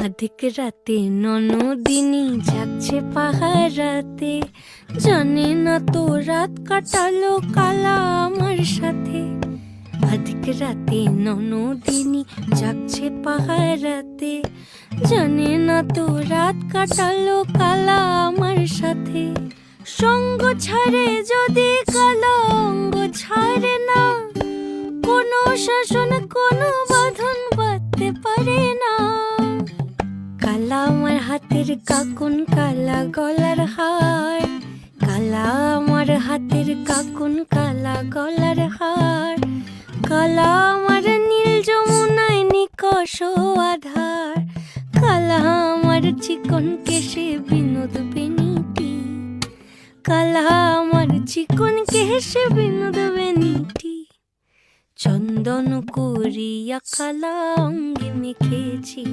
আধিক রাতে ননদিনী যাচ্ছে পাহারাতে, জানে না তো রাত কাটালো কালা আমার সাথে। আধিক রাতে ননদিনী যাচ্ছে পাহারাতে, জানে না তো রাত কাটালো কালা আমার সাথে। সঙ্গ ছাড়ে যদি কালা অঙ্গ ছাড়ে না, কোনো শাসন কোনো বাঁধন বাঁধতে পারে না। কালা আমার হাতের কাকুন কালা গলার হার, কালা আমার হাতের কাকুন কালা গলার হার। কালা আমার নীল যমুনায় নিকষ আধার, কালা আমার চিকন কেশে বিনোদ বেনিটি, কালা আমার চিকন কেশে বিনোদ বেনিটি। চন্দন করিয়া কালা অঙ্গে মেখেছি,